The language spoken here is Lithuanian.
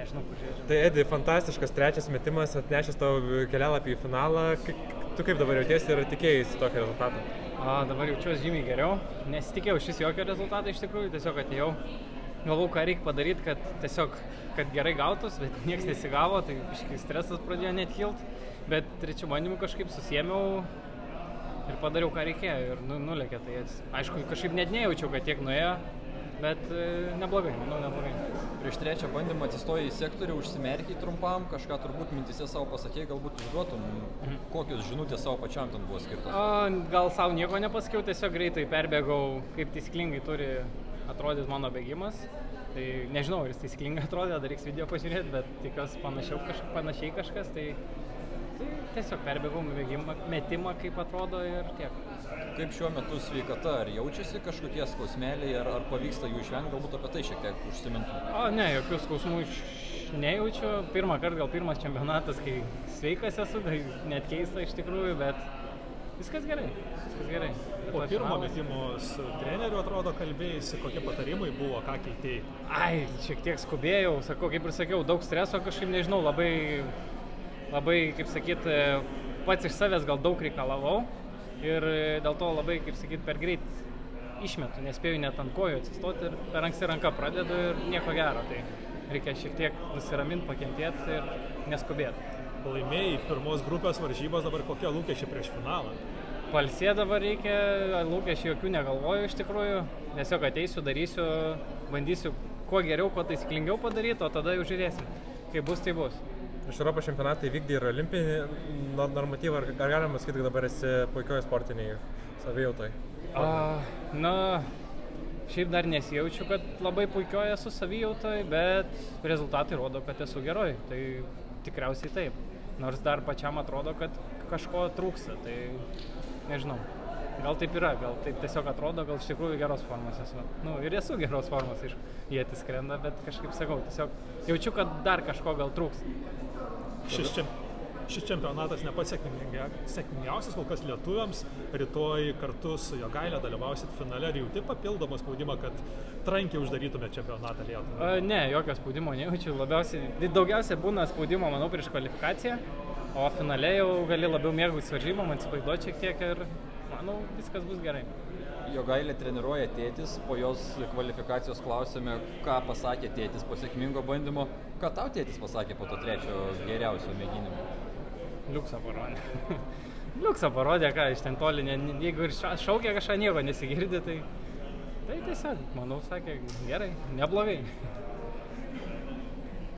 nežinau, kur žaidžiam. Tai Edi, fantastiškas trečias metimas, atnešęs tavo kelialapį į finalą. Tu kaip dabar jautiesi ir tikėjai tokio rezultato? Dabar jaučiuosi žymiai geriau. Nesitikėjau šis jokio rezultato iš tikrųjų, tiesiog atėjau. Galvau, ką reikia padaryti, kad gerai gautus, bet nieks nesigavo, tai biškai stresas pradėjo net kilt. Bet trečių bandymų kažkaip susiėmiau ir padariau, ką reikėjo ir nulėkė. Tai aišku, kažkaip net nejaučiau, kad tiek nuėjo, bet neblogai, neblogai. Prieš trečią bandymą atsistojai į sektorių, užsimerkiai trumpam, kažką turbūt mintise savo pasakėjai, galbūt užduotum, kokios žinutės savo pačiam ten buvo skirtos? Gal savo nieko nepasakiau, tiesiog greitai perbėgau, kaip taisyklingai turi atrodyti mano bėgimas. Tai nežinau, ar jis taisyklingai atrodė, dar reiks video pažiūrėti, bet tikiuosi panašiai kažkas, tai tiesiog perbėgau metimą, kaip atrodo ir tiek. Kaip šiuo metu sveikata, ar jaučiasi kažkokie skausmeliai, ar pavyksta jų išvengti, galbūt apie tai šiek tiek užsimintum? Ne, jokių skausmų nejaučiu. Pirmą kartą, gal pirmas čempionatas, kai sveikas esu, tai net keista iš tikrųjų, bet viskas gerai. Po pirmo metimo su treneriu atrodo kalbėjusi, kokie patarimai buvo, ką keitėjai? Šiek tiek skubėjau, kaip ir sakiau, daug streso kažkaip, nežinau, labai, kaip sakyt, pats iš savęs gal daug reikalavau. Ir dėl to labai, kaip sakyt, per greit išmetu, nespėjau net ant kojų atsistoti ir per anksti ranką pradedu ir nieko gero. Tai reikia šiek tiek nusiraminti, pakentėti ir neskubėti. Laimėjai pirmos grupės varžybos, dabar kokie lūkesčiai prieš finalą? Palsėti dabar reikia, lūkesčiai jokių negalvoju iš tikrųjų. Tiesiog ateisiu, darysiu, bandysiu kuo geriau, kuo taisyklingiau padaryti, o tada jau žiūrėsim. Kaip bus, tai bus. Iš Europos čempionatai vykdė ir olimpinį normatyvą, ar galima sakyti, kad dabar esi puikioje sportiniai savijautai? Šiaip dar nesijaučiu, kad labai puikioje esu savijautai, bet rezultatai rodo, kad esu geroj. Tai tikriausiai taip. Nors dar pačiam atrodo, kad kažko trūksta, tai nežinau. Gal taip yra, gal taip tiesiog atrodo, gal iš tikrųjų geros formos esu. Ir esu geros formos, ietis skrenda, bet kažkaip sakau, tiesiog jaučiu, kad dar kažko gal trūks. Šis čempionatas ne pats sėkmingiausias kol kas lietuviams. Rytoj kartu su Jogaile dalyvausit finale. Ar jauti papildomą spaudimą, kad trankiai uždarytumėt čempionatą Lietuvą? Ne, jokio spaudimo nejaučiu. Daugiausiai būna spaudimo, manau, prieš kvalifikaciją. O finale jau gali labiau mėgautis varžybom, atsipalaiduoti šiek tiek ir manau, viskas bus gerai. Jogailė treniruoja tėtis, po jos kvalifikacijos klausėme, ką pasakė tėtis po sėkmingo bandymo. Ką tau tėtis pasakė po to trečio geriausio mėginimo? Liuksą parodė. Liuksą parodė, ką iš ten toli, jeigu ir šaukia kažką nieko nesigirdi, tai tiesiog, manau, sakė, gerai, neblogai.